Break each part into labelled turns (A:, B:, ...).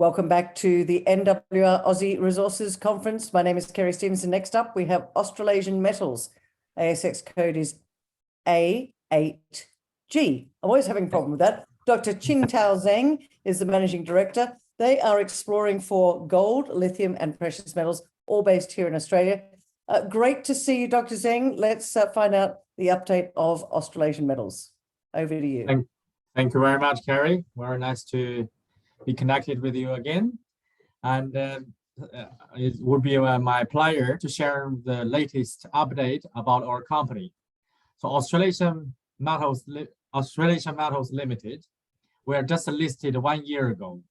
A: Welcome back to the NWR Aussie Resources Conference. My name is Kerry Stevenson. Next up, we have Australasian Metals. ASX code is A8G. I'm always having a problem with that. Dr. Qingtao Zheng is the managing director. They are exploring for gold, lithium, and precious metals, all based here in Australia. Great to see you, Dr. Zheng. Let's find out the update of Australasian Metals. Over to you.
B: Thank you very much, Kerry. Very nice to be connected with you again. And it would be my pleasure to share the latest update about our company. So Australasian Metals Limited, we are just listed 1 year ago,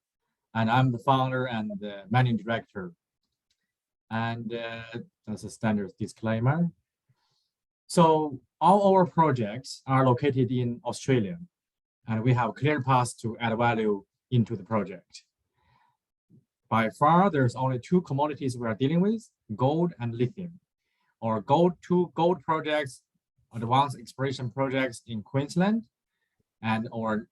B: and I'm the founder and the managing director. And that's a standard disclaimer. So all our projects are located in Australia, and we have clear paths to add value into the project. By far, there's only two commodities we are dealing with, gold and lithium. Our two gold projects, advanced exploration projects in Queensland, and our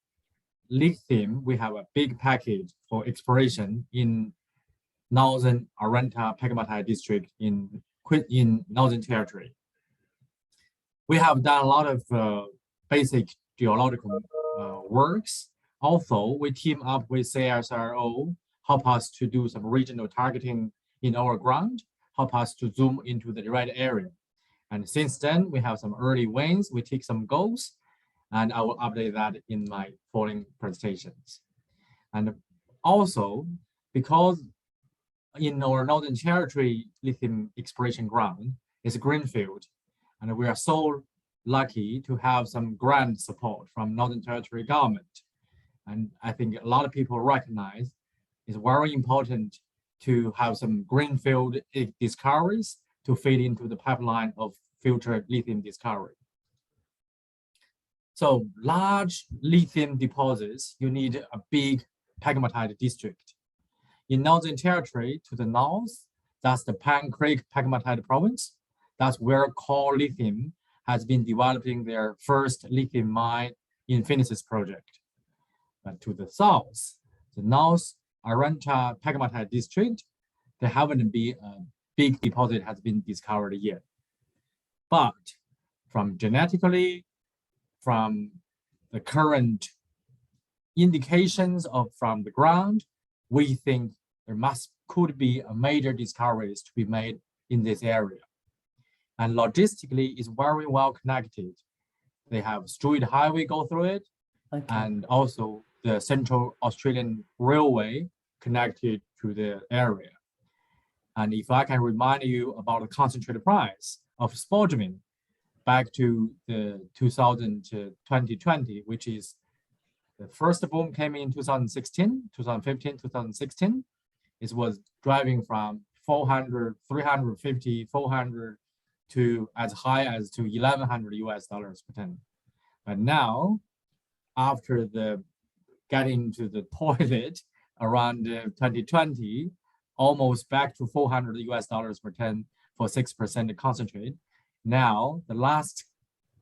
B: lithium, we have a big package for exploration in Northern Arunta Pegmatite district in Northern Territory. We have done a lot of basic geological works. Also, we team up with CSIRO, help us to do some regional targeting in our ground, help us to zoom into the right area. And since then, we have some early wins, we take some goals, and I will update that in my following presentations. And also, because in our Northern Territory lithium exploration ground is a greenfield, and we are so lucky to have some grant support from Northern Territory government. And I think a lot of people recognize it's very important to have some greenfield discoveries to feed into the pipeline of future lithium discovery. So large lithium deposits, you need a big pegmatite district. In Northern Territory to the north, that's the Pine Creek Pegmatite province. That's where Core Lithium has been developing their first lithium mine in Finniss project. But to the south, the North Arunta Pegmatite district, there haven't been a big deposit has been discovered yet. But from genetically, from the current indications from the ground, we think there could be a major discoveries to be made in this area. And logistically, it's very well connected. They have Strait Highway go through it, and also the Central Australian Railway connected to the area. And if I can remind you about the concentrated price of spodumene back to the 2020, which is the first boom came in 2016, 2015, 2016. It was driving from 400, 350, 400 to as high as to $1,100 per ton. But now, after the getting to the toilet around 2020, almost back to $400 per ton for 6% concentrate. Now, the last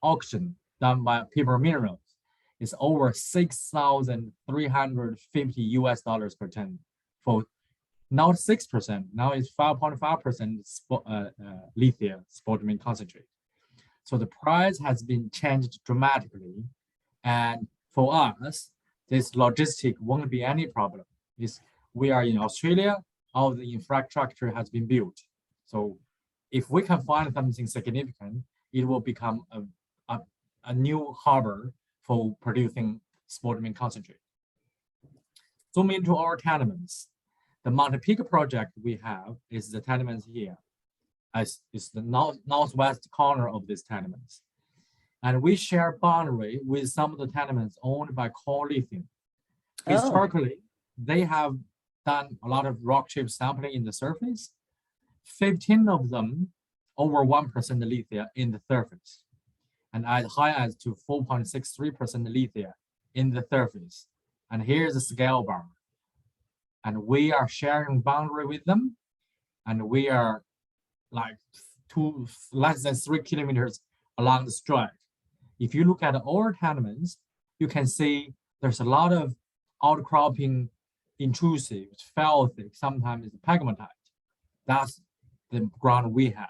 B: auction done by Pilbara Minerals is over $6,350 per ton for not 6%, now it's 5.5% lithium spodumene concentrate. So the price has been changed dramatically. And for us, this logistic won't be any problem. We are in Australia, all the infrastructure has been built. So if we can find something significant, it will become a new harbor for producing spodumene concentrate. Zoom into our tenements. The Mount Pico project we have is the tenements here. It's the northwest corner of this tenements. And we share boundary with some of the tenements owned by Core Lithium. Historically, they have done a lot of rock chip sampling in the surface. 15 of them over 1% lithium in the surface, and as high as to 4.63% lithium in the surface. And here's the scale bar. And we are sharing boundary with them, and we are like less than 3 kilometers along the strike. If you look at our tenements, you can see there's a lot of outcropping intrusive, it's filthy, sometimes it's pegmatite. That's the ground we have.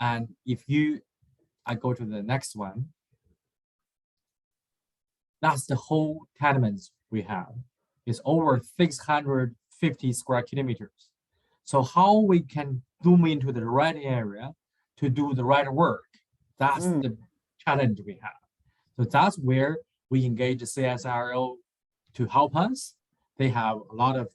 B: And if I go to the next one, that's the whole tenements we have. It's over 650 square kilometers. So how we can zoom into the right area to do the right work, that's the challenge we have. So that's where we engage the CSIRO to help us. They have a lot of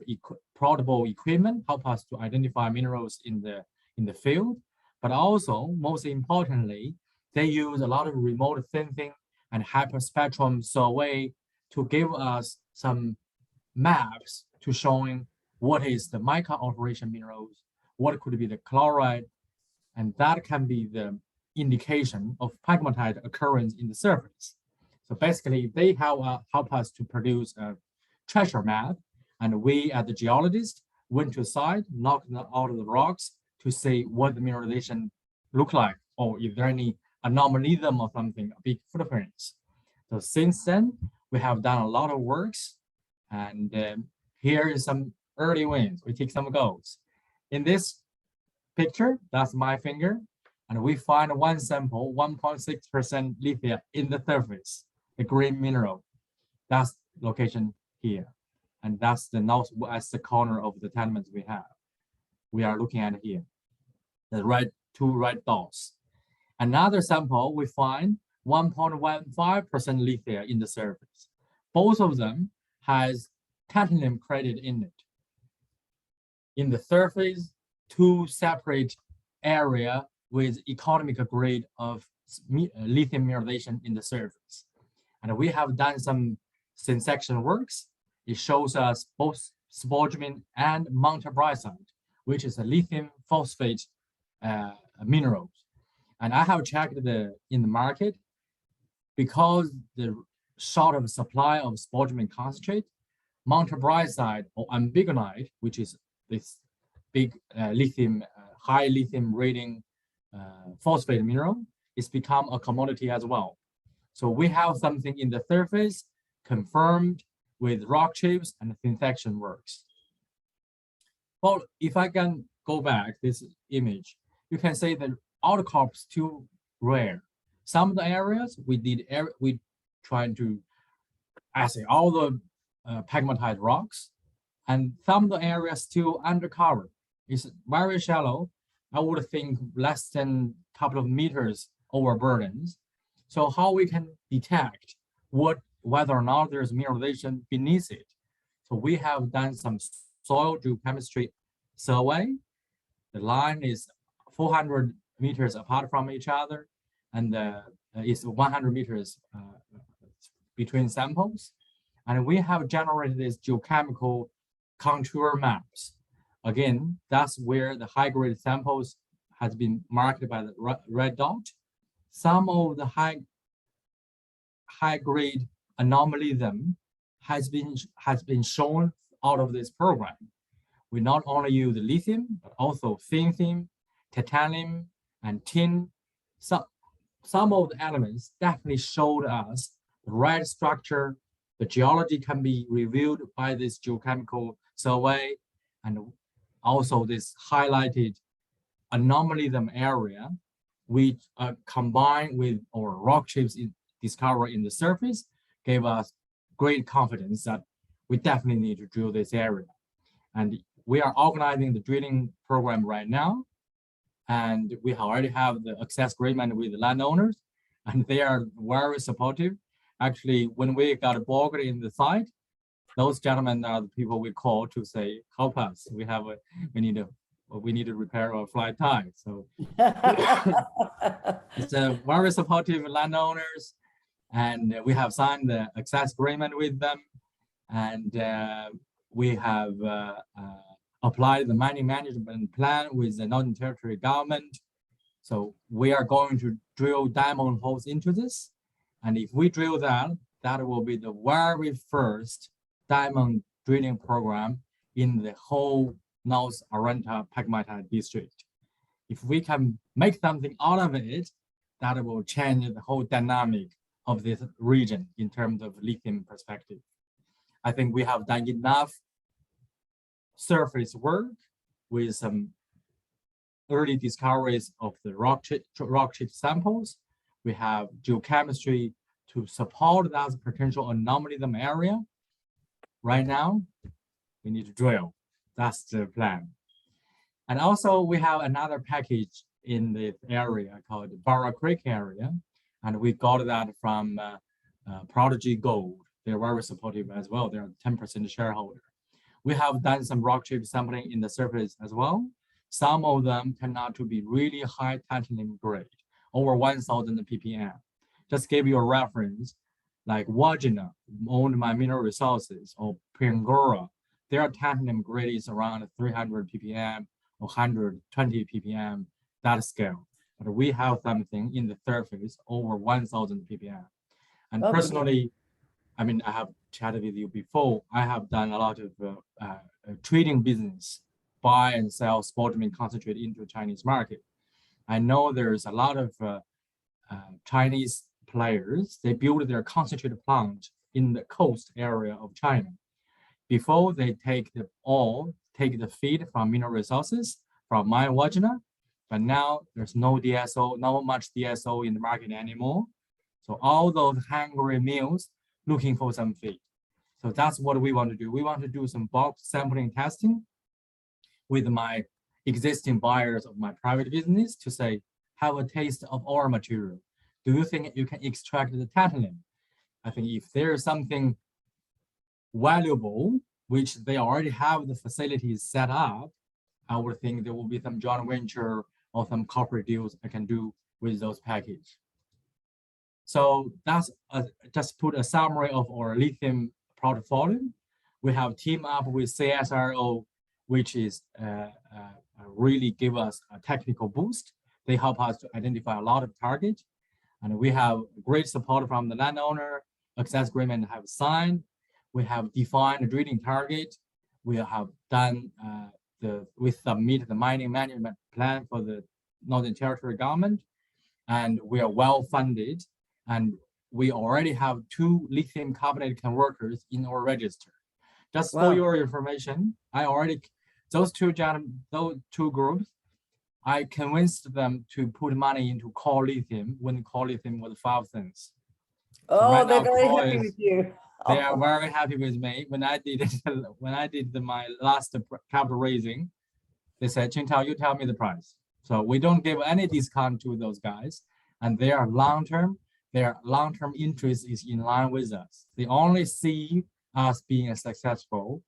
B: portable equipment, help us to identify minerals in the field, but also, most importantly, they use a lot of remote sensing and hyperspectrum survey to give us some maps to showing what is the mica alteration minerals, what could be the chloride, and that can be the indication of pegmatite occurrence in the surface. So basically, they help us to produce a treasure map, and we, as the geologist, went to the site, knocked out of the rocks to see what the mineralization look like, or if there any anomalism or something, big footprints. So since then, we have done a lot of works, and here is some early wins. We take some goals. In this picture, that's my finger, and we find one sample, 1.6% lithium in the surface, the green mineral. That's location here. And that's the northwest corner of the tenements we have. We are looking at here, the two red dots. Another sample, we find 1.15% lithium in the surface. Both of them has titanium credit in it. In the surface, two separate area with economic grade of lithium mineralization in the surface. And we have done some section works. It shows us both spodumene and montabrizite, which is a lithium phosphate minerals. And I have checked in the market, because the short of supply of spodumene concentrate, montabrizite or ambigonite, which is this big lithium, high lithium rating phosphate mineral, is become a commodity as well. So we have something in the surface confirmed with rock chips and thin section works. Well, if I can go back this image, you can say that outcrops too rare. Some of the areas we trying to assay all the pegmatite rocks, and some of the areas still undercover. It's very shallow. I would think less than a couple of meters overburdens. So how we can detect whether or not there's mineralization beneath it? So we have done some soil geochemistry survey. The line is 400 meters apart from each other, and it's 100 meters between samples. And we have generated these geochemical contour maps. Again, that's where the high-grade samples has been marked by the red dot. Some of the high-grade anomalism has been shown out of this program. We not only use lithium, but also thin, titanium, and tin. Some of the elements definitely showed us the right structure. The geology can be reviewed by this geochemical survey, and also this highlighted anomalism area, which combined with our rock chips discovered in the surface, gave us great confidence that we definitely need to drill this area. And we are organizing the drilling program right now, and we already have the access agreement with the landowners, and they are very supportive. Actually, when we got bogged in the site, those gentlemen are the people we call to say, help us. We need to repair our flight tie. So it's a very supportive landowners, and we have signed the access agreement with them, and we have applied the mining management plan with the Northern Territory government. So we are going to drill diamond holes into this. And if we drill that, that will be the very first diamond drilling program in the whole North Arunta Pegmatite district. If we can make something out of it, that will change the whole dynamic of this region in terms of lithium perspective. I think we have done enough surface work with some early discoveries of the rock chip samples. We have geochemistry to support that potential anomalism area. Right now, we need to drill. That's the plan. And also we have another package in the area called Barra Creek area. And we got that from Prodigy Gold. They're very supportive as well. They're 10% shareholder. We have done some rock chip sampling in the surface as well. Some of them turn out to be really high tantalum grade, over 1,000 ppm. Just give you a reference, like Wodgina, owned by Mineral Resources, or Pingora, their tantalum grade is around 300 ppm or 120 ppm, that scale. But we have something in the surface over 1,000 ppm. And personally, I mean, I have chatted with you before. I have done a lot of trading business, buy and sell spodumene concentrate into Chinese market. I know there's a lot of Chinese players. They build their concentrate plant in the coast area of China. Before they take the ore, take the feed from Mineral Resources, from mine Wodgina, but now there's no DSO, not much DSO in the market anymore. So all those hungry mills looking for some feed. So that's what we want to do. We want to do some bulk sampling testing with my existing buyers of my private business to say, have a taste of our material. Do you think you can extract the tantalum? I think if there is something valuable, which they already have the facilities set up, I would think there will be some joint venture or some corporate deals I can do with those packages. So that's just put a summary of our lithium portfolio. We have teamed up with CSIRO, which is really give us a technical boost. They help us to identify a lot of targets. And we have great support from the landowner. Access agreement have signed. We have defined a drilling target. We have done we submit the mining management plan for the Northern Territory government, and we are well funded. And we already have 2 lithium carbonate converters in our register. Just for your information, those two groups, I convinced them to put money into Core Lithium when Core Lithium was 5 cents.
A: Oh, so right they're very happy with you.
B: They are very happy with me. When I did my last capital raising, they said, Qingtao, you tell me the price. So we don't give any discount to those guys, and they are long-term. Their long-term interest is in line with us. They only see us being successful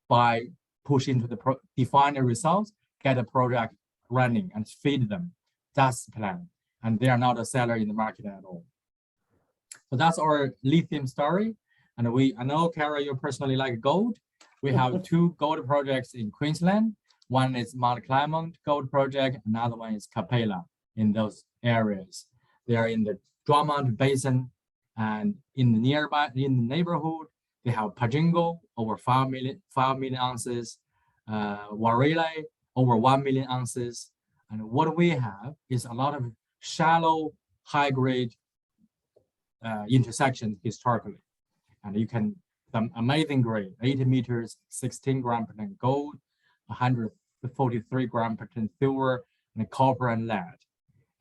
B: by pushing to the define the results, get a project running and feed them. That's the plan. And they are not a seller in the market at all. So that's our lithium story. And I know, Kara, you personally like gold. We have 2 gold projects in Queensland. One is Mount Clement gold project. Another one is Capella in those areas. They are in the Drummond Basin, and in the neighborhood, they have Pajingo, over 5 million ounces, Warele, over 1 million ounces. And what we have is a lot of shallow, high-grade intersections historically. And you can, some amazing grade, 80 meters, 16 gram per ton gold, 143 gram per ton silver, and copper and lead.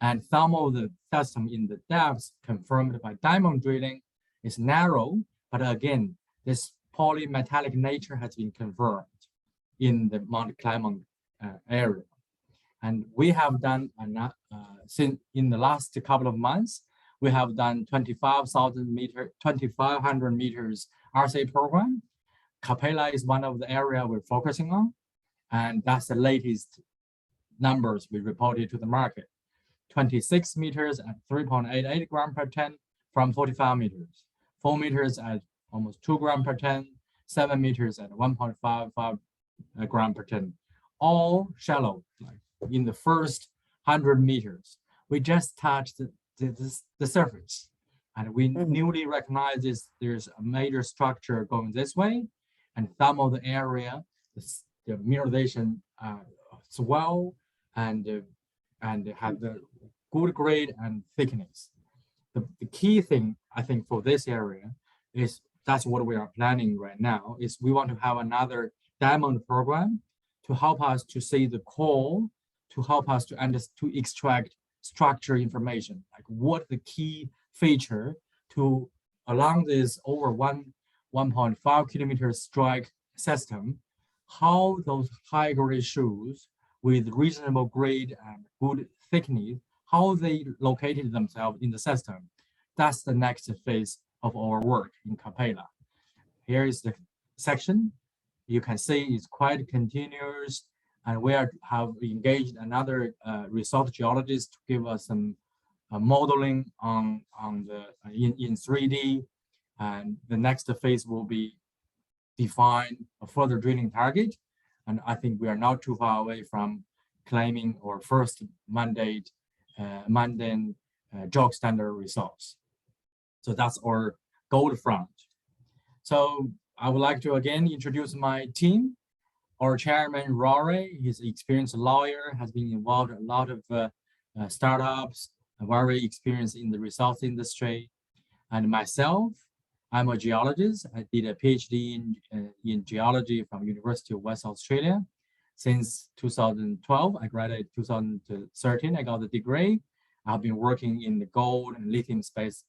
B: And some of the system in the depths confirmed by diamond drilling is narrow, but again, this polymetallic nature has been confirmed in the Mount Clement area. And we have done, since in the last couple of months, we have done 2,500 meters RC program. Capella is one of the area we're focusing on, and that's the latest numbers we reported to the market. 26 meters at 3.88 gram per ton from 45 meters, 4 meters at almost 2 gram per ton, 7 meters at 1.55 gram per ton, all shallow, like in the first 100 meters. We just touched the surface, and we newly recognize there's a major structure going this way, and some of the area, the mineralization swell and have the good grade and thickness. The key thing, I think, for this area is that's what we are planning right now, is we want to have another diamond program to help us to see the core, to help us to extract structure information, like what the key feature to along this over 1.5 kilometer strike system, how those high grade shoes with reasonable grade and good thickness, how they located themselves in the system. That's the next phase of our work in Capella. Here is the section. You can see it's quite continuous, and we have engaged another resource geologist to give us some modeling on the in 3D, and the next phase will be define a further drilling target. And I think we are not too far away from claiming our first mandate, Mandan JORC standard results. So that's our gold front. So I would like to again introduce my team. Our chairman, Rory, he's an experienced lawyer, has been involved in a lot of startups, very experienced in the resource industry. And myself, I'm a geologist. I did a PhD in geology from University of West Australia. Since 2012, I graduated 2013, I got the degree. I've been working in the gold and lithium space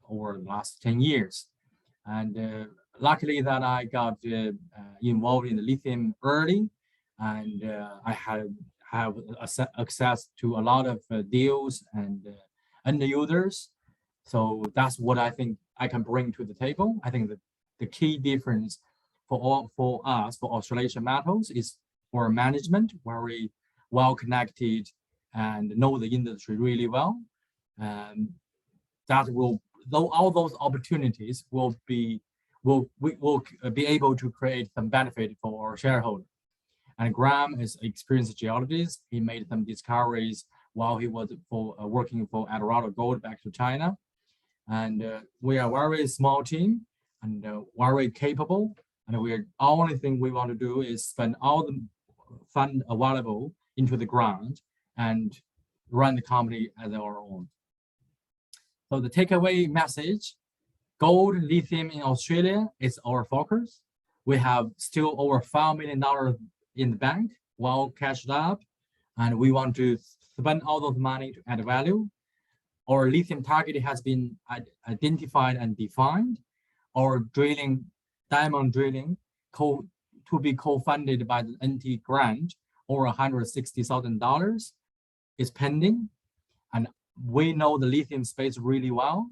B: over the last 10 years. And luckily that I got involved in the lithium early, and I have access to a lot of deals and end users. So that's what I think I can bring to the table. I think that the key difference for us, for Australasian Metals, is our management, very well connected and know the industry really well. And that will, though all those opportunities will be able to create some benefit for our shareholders. And Graham is an experienced geologist. He made some discoveries while he was working for Eldorado Gold back to China. And we are a very small team and very capable. And only thing we want to do is spend all the fund available into the ground and run the company as our own. So the takeaway message: gold, lithium in Australia is our focus. We have still over $5 million in the bank, well cashed up, and we want to spend all those money to add value. Our lithium target has been identified and defined. Our drilling, diamond drilling, to be co-funded by the NT grant, over $160,000 is pending. And we know the lithium space really well,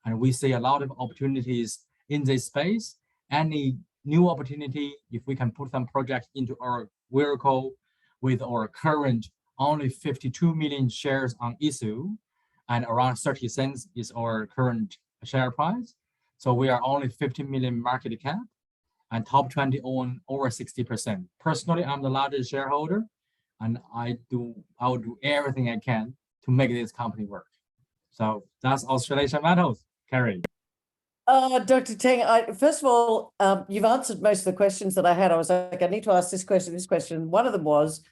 B: and we see a lot of opportunities in this space. Any new opportunity, if we can put some projects into our vehicle with our current only 52 million shares on issue, and around 30 cents is our current share price. So we are only 50 million market cap, and top 20 own over 60%. Personally, I'm the largest shareholder, and I will do everything I can to make this company work. So that's Australasian Metals. Kerry.
A: Dr. Teng, first of all, you've answered most of the questions that I had. I was like, I need to ask this question. One of them was,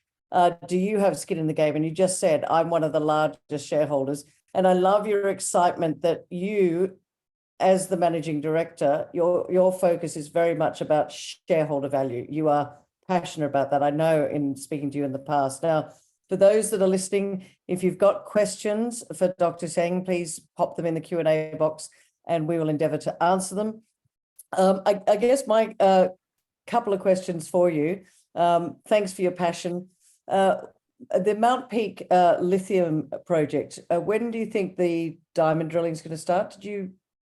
A: do you have skin in the game? And you just said, I'm one of the largest shareholders. And I love your excitement that you, as the managing director, your focus is very much about shareholder value. You are passionate about that. I know in speaking to you in the past. Now, for those that are listening, if you've got questions for Dr. Teng, please pop them in the Q&A box and we will endeavour to answer them. I guess my couple of questions for you. Thanks for your passion. The Mount Peak lithium project, when do you think the diamond drilling is going to start? Did you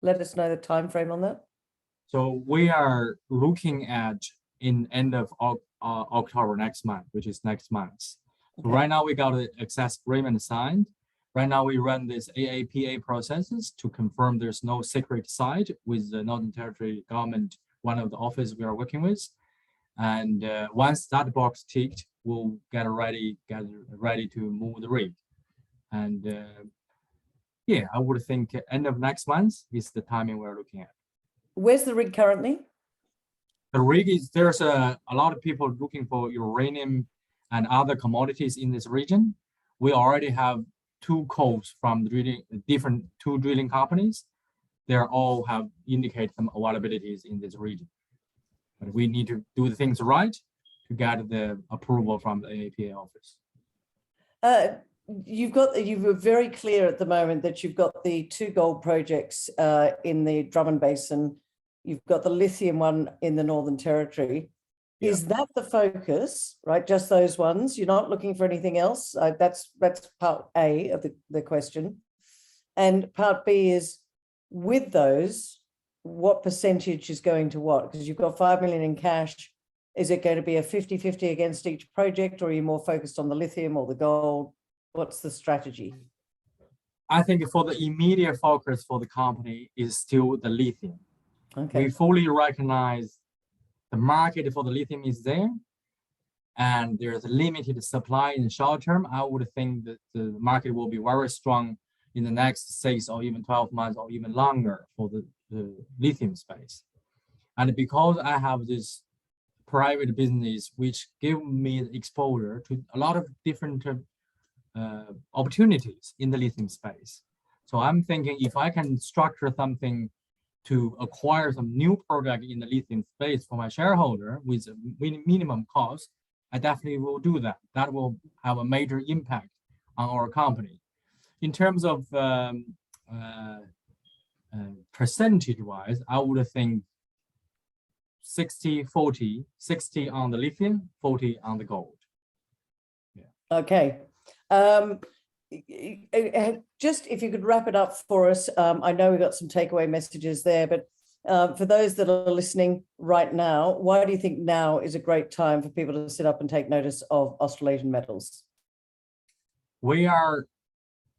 A: let us know the time frame on that?
B: So we are looking at in end of October next month, which is next month. So right now we got an access agreement signed. Right now we run this AAPA processes to confirm there's no secret site with the Northern Territory government, one of the office we are working with. And once that box ticked, we'll get ready to move the rig. And yeah, I would think end of next month is the timing we're looking at.
A: Where's the rig currently?
B: The rig is, there's a lot of people looking for uranium and other commodities in this region. We already have 2 calls from the two drilling companies. They all have indicated some availabilities in this region. but we need to do the things right to get the approval from the AAPA office.
A: You were very clear at the moment that you've got the 2 gold projects in the Drummond Basin. You've got the lithium one in the Northern Territory.
B: Yeah.
A: Is that the focus, right? Just those ones? You're not looking for anything else? That's part A of the question. And part B is, with those, what percentage is going to what? Because you've got 5 million in cash. Is it going to be a 50-50 against each project, or are you more focused on the lithium or the gold? What's the strategy?
B: I think for the immediate focus for the company is still the lithium.
A: Okay.
B: We fully recognize the market for the lithium is there, and there's a limited supply in the short term. I would think that the market will be very strong in the next 6 or even 12 months or even longer for the lithium space. And because I have this private business, which give me exposure to a lot of different opportunities in the lithium space. So I'm thinking if I can structure something to acquire some new product in the lithium space for my shareholder with a minimum cost, I definitely will do that. That will have a major impact on our company. In terms of percentage-wise, I would think 60-40, 60 on the lithium, 40 on the gold. Yeah.
A: Okay. Just if you could wrap it up for us. I know we got some takeaway messages there, but for those that are listening right now, why do you think now is a great time for people to sit up and take notice of Australasian Metals?
B: We are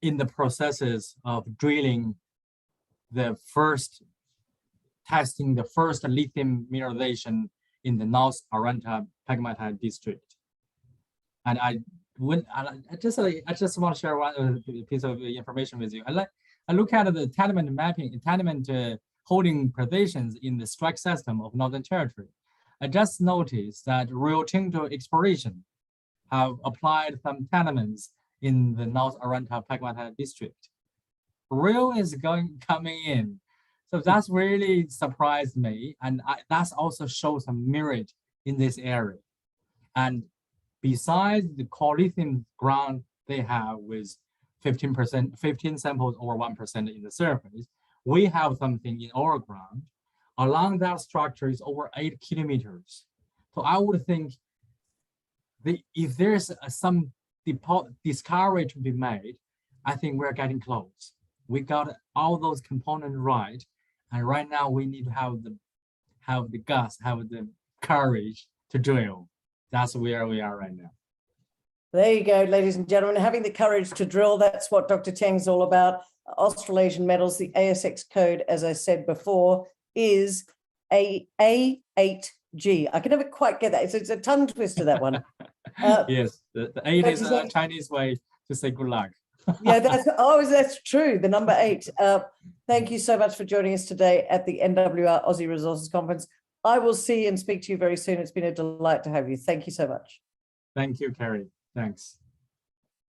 B: in the processes of drilling testing the first lithium mineralization in the North Arunta Pegmatite district. And I just want to share one piece of information with you. I look at the tenement mapping, tenement holding positions in the strike system of Northern Territory. I just noticed that Rio Tinto Exploration have applied some tenements in the North Arunta Pegmatite district. Rio is coming in. So that's really surprised me. And that's also shows some merit in this area. And besides the core lithium ground they have with 15 samples over 1% in the surface, we have something in our ground. Along that structure is over 8 kilometers. So I would think if there's some discovery to be made, I think we're getting close. We got all those components right. And right now we need to have the guts, have the courage to drill. That's where we are right now.
A: There you go, ladies and gentlemen, having the courage to drill. That's what Dr. Teng's all about. Australasian Metals, the ASX code, as I said before, is A8G. I can never quite get that. It's a tongue twister, that one.
B: Yes, the 8 is a Chinese way to say good luck.
A: Yeah, that's true. The number 8. Thank you so much for joining us today at the NWR Aussie Resources Conference. I will see and speak to you very soon. It's been a delight to have you. Thank you so much.
B: Thank you, Carrie. Thanks.